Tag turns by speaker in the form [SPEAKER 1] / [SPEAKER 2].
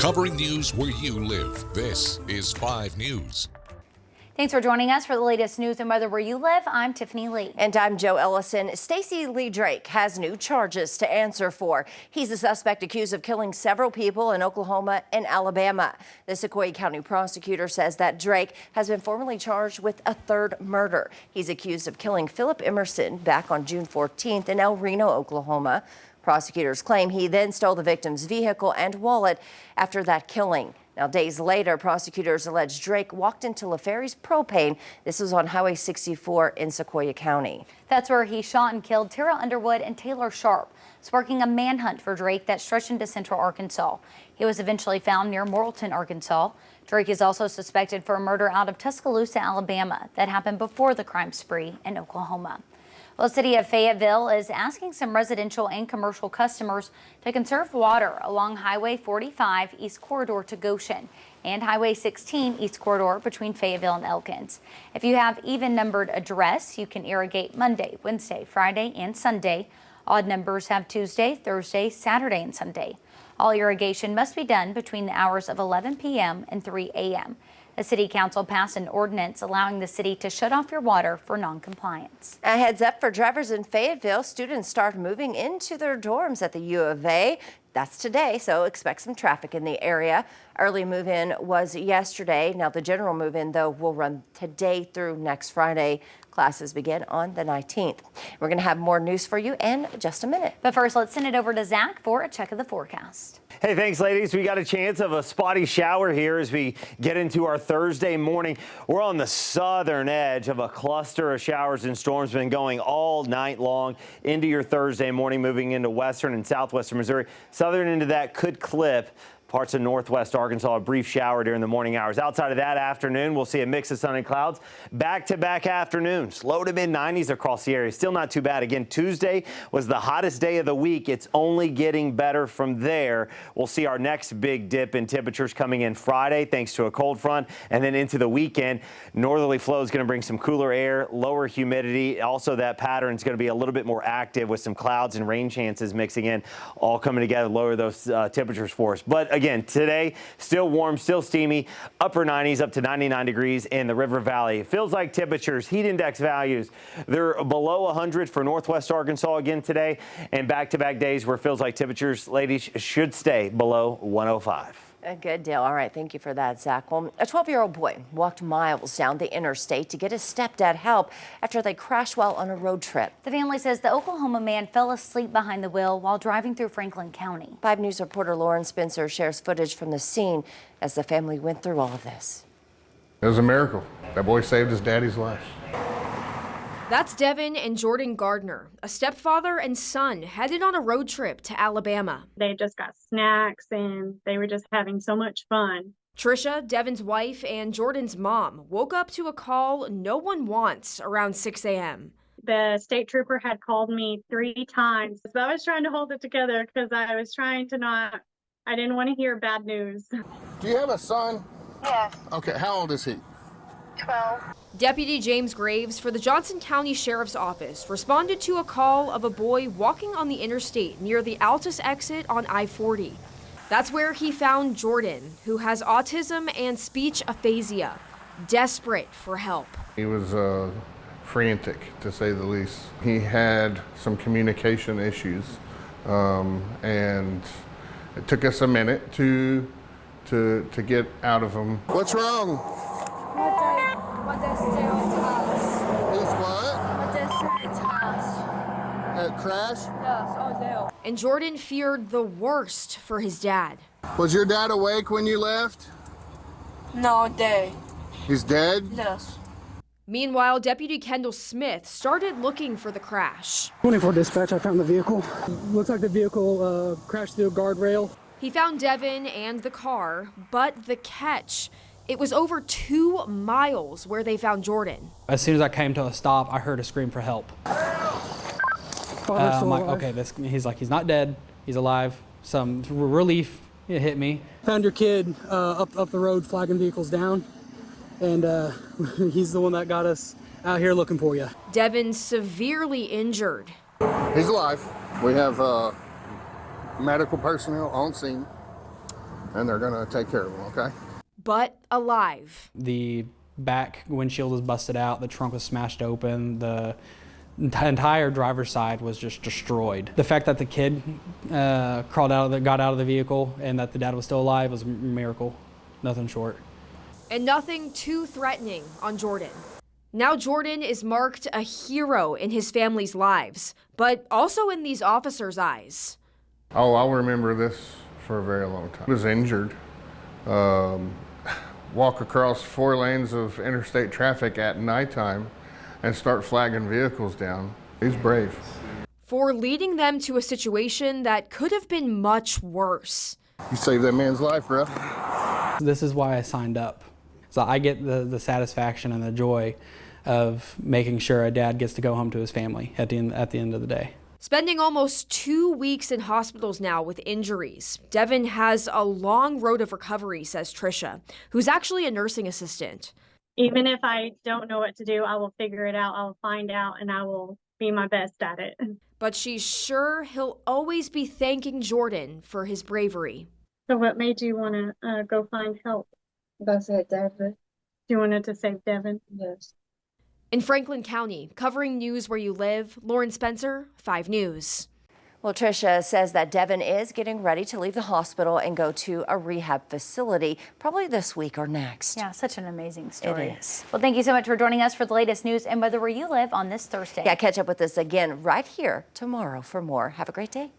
[SPEAKER 1] Covering news where you live. This is 5 News.
[SPEAKER 2] Thanks for joining us for the latest news and weather where you live. I'm Tiffany Lee.
[SPEAKER 3] And I'm Joe Ellison. Stacey Lee Drake has new charges to answer for. He's a suspect accused of killing several people in Oklahoma and Alabama. The Sequoyah County prosecutor says that Drake has been formally charged with a third murder. He's accused of killing Philip Emerson back on June 14th in El Reno, Oklahoma. Prosecutors claim he then stole the victim's vehicle and wallet after that killing. Now, days later, prosecutors allege Drake walked into LaFerry's Propane. This was on Highway 64 in Sequoyah County.
[SPEAKER 2] That's where he shot and killed Tara Underwood and Taylor Sharp, sparking a manhunt for Drake that stretched into central Arkansas. He was eventually found near Morrilton, Arkansas. Drake is also suspected for a murder out of Tuscaloosa, Alabama, that happened before the crime spree in Oklahoma. Well, the city of Fayetteville is asking some residential and commercial customers to conserve water along Highway 45 East Corridor to Goshen and Highway 16 East Corridor between Fayetteville and Elkins. If you have even-numbered address, you can irrigate Monday, Wednesday, Friday, and Sunday. Odd numbers have Tuesday, Thursday, Saturday, and Sunday. All irrigation must be done between the hours of 11 p.m. and 3 a.m. The City Council passed an ordinance allowing the city to shut off your water for non-compliance.
[SPEAKER 3] A heads up for drivers in Fayetteville. Students start moving into their dorms at the U of A. That's today, so expect some traffic in the area. Early move-in was yesterday. Now the general move-in, though, will run today through next Friday. Classes begin on the 19th. We're going to have more news for you in just a minute.
[SPEAKER 2] But first, let's send it over to Zach for a check of the forecast.
[SPEAKER 4] Hey, thanks, ladies. We got a chance of a spotty shower here as we get into our Thursday morning. We're on the southern edge of a cluster of showers and storms been going all night long into your Thursday morning, moving into western and southwestern Missouri. Southern end of that could clip parts of northwest Arkansas, a brief shower during the morning hours. Outside of that afternoon, we'll see a mix of sun and clouds. Back-to-back afternoons, low to mid-90s across the area. Still not too bad. Again, Tuesday was the hottest day of the week. It's only getting better from there. We'll see our next big dip in temperatures coming in Friday, thanks to a cold front, and then into the weekend. Northerly flow is going to bring some cooler air, lower humidity. Also, that pattern is going to be a little bit more active with some clouds and rain chances mixing in, all coming together, lower those temperatures for us. But again, today, still warm, still steamy, upper 90s up to 99 degrees in the River Valley. It feels like temperatures, heat index values, they're below 100 for northwest Arkansas again today, and back-to-back days where it feels like temperatures, ladies, should stay below 105.
[SPEAKER 3] A good deal. All right. Thank you for that, Zach. Well, a 12-year-old boy walked miles down the interstate to get his stepdad help after they crashed while on a road trip.
[SPEAKER 2] The family says the Oklahoma man fell asleep behind the wheel while driving through Franklin County.
[SPEAKER 3] 5 News reporter Lauren Spencer shares footage from the scene as the family went through all of this.
[SPEAKER 5] It was a miracle. That boy saved his daddy's life.
[SPEAKER 6] That's Devin and Jordan Gardner, a stepfather and son headed on a road trip to Alabama.
[SPEAKER 7] They just got snacks and they were just having so much fun.
[SPEAKER 6] Trisha, Devin's wife, and Jordan's mom woke up to a call no one wants around 6 a.m.
[SPEAKER 7] The state trooper had called me 3 times. So I was trying to hold it together because I was trying to I didn't want to hear bad news.
[SPEAKER 5] Do you have a son?
[SPEAKER 8] Yes.
[SPEAKER 5] Okay, how old is he?
[SPEAKER 8] 12.
[SPEAKER 6] Deputy James Graves for the Johnson County Sheriff's Office responded to a call of a boy walking on the interstate near the Altus exit on I-40. That's where he found Jordan, who has autism and speech aphasia, desperate for help.
[SPEAKER 5] He was frantic, to say the least. He had some communication issues, and it took us a minute to get out of him. What's wrong?
[SPEAKER 8] My dad stayed at the house.
[SPEAKER 5] He's what?
[SPEAKER 8] My dad stayed at the house.
[SPEAKER 5] Had crash?
[SPEAKER 8] Yes, all day.
[SPEAKER 6] And Jordan feared the worst for his dad.
[SPEAKER 5] Was your dad awake when you left?
[SPEAKER 8] No, all day.
[SPEAKER 5] He's dead?
[SPEAKER 8] Yes.
[SPEAKER 6] Meanwhile, Deputy Kendall Smith started looking for the crash.
[SPEAKER 9] 24 dispatch, I found the vehicle. Looks like the vehicle crashed through a guardrail.
[SPEAKER 6] He found Devin and the car, but the catch, it was over 2 miles where they found Jordan.
[SPEAKER 10] As soon as I came to a stop, I heard a scream for help. I'm like, okay, he's not dead, he's alive. Some relief, it hit me.
[SPEAKER 9] Found your kid up the road flagging vehicles down, and he's the one that got us out here looking for you.
[SPEAKER 6] Devin severely injured.
[SPEAKER 5] He's alive. We have medical personnel on scene. and they're going to take care of him, okay?
[SPEAKER 6] But alive.
[SPEAKER 10] The back windshield was busted out, the trunk was smashed open, the entire driver's side was just destroyed. The fact that the kid got out of the vehicle and that the dad was still alive was a miracle, nothing short.
[SPEAKER 6] And nothing too threatening on Jordan. Now Jordan is marked a hero in his family's lives, but also in these officers' eyes.
[SPEAKER 5] Oh, I'll remember this for a very long time. He was injured. Walk across 4 lanes of interstate traffic at nighttime and start flagging vehicles down. He's brave.
[SPEAKER 6] For leading them to a situation that could have been much worse.
[SPEAKER 5] You saved that man's life, bro.
[SPEAKER 10] This is why I signed up. So I get the satisfaction and the joy of making sure a dad gets to go home to his family at the end of the day.
[SPEAKER 6] Spending almost 2 weeks in hospitals now with injuries, Devin has a long road of recovery, says Trisha, who's actually a nursing assistant.
[SPEAKER 7] Even if I don't know what to do, I will figure it out. I'll find out and I will be my best at it.
[SPEAKER 6] But she's sure he'll always be thanking Jordan for his bravery.
[SPEAKER 7] So what made you want to go find help?
[SPEAKER 8] That's it, Devin.
[SPEAKER 7] You wanted to save Devin?
[SPEAKER 8] Yes.
[SPEAKER 6] In Franklin County, covering news where you live, Lauren Spencer, 5 News.
[SPEAKER 3] Well, Trisha says that Devin is getting ready to leave the hospital and go to a rehab facility, probably this week or next.
[SPEAKER 2] Yeah, such an amazing story.
[SPEAKER 3] It is.
[SPEAKER 2] Well, thank you so much for joining us for the latest news and weather where you live on this Thursday.
[SPEAKER 3] Yeah, catch up with us again right here tomorrow for more. Have a great day.